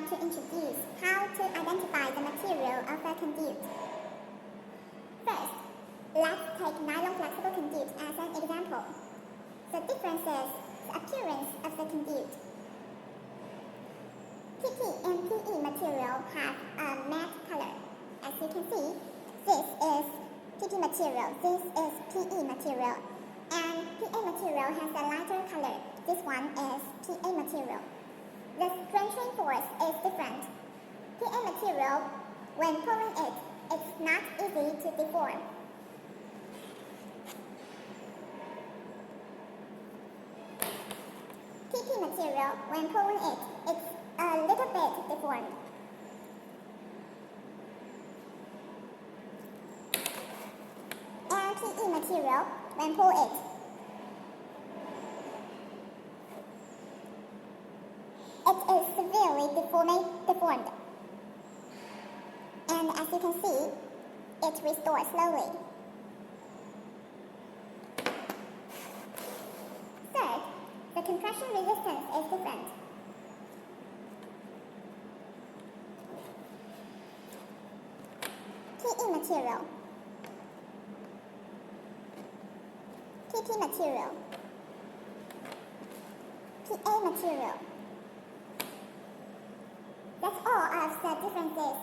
to introduce how to identify the material of a conduit. First, let's take nylon flexible conduit as an example. The differences, the appearance of the conduit. PP and PE material have a matte color. As you can see, this is PP material, this is PE material, and PA material has a lighter color. This one is PA material. The strengthening force is different. PA material, when pulling it, it's not easy to deform. PP material, when pulling it, it's a little bit deformed. And PE material, when pull it, it is severely deformed. And as you can see, it restores slowly. Third, the compression resistance is different. PE material, PP material, PA material. That's all of the differences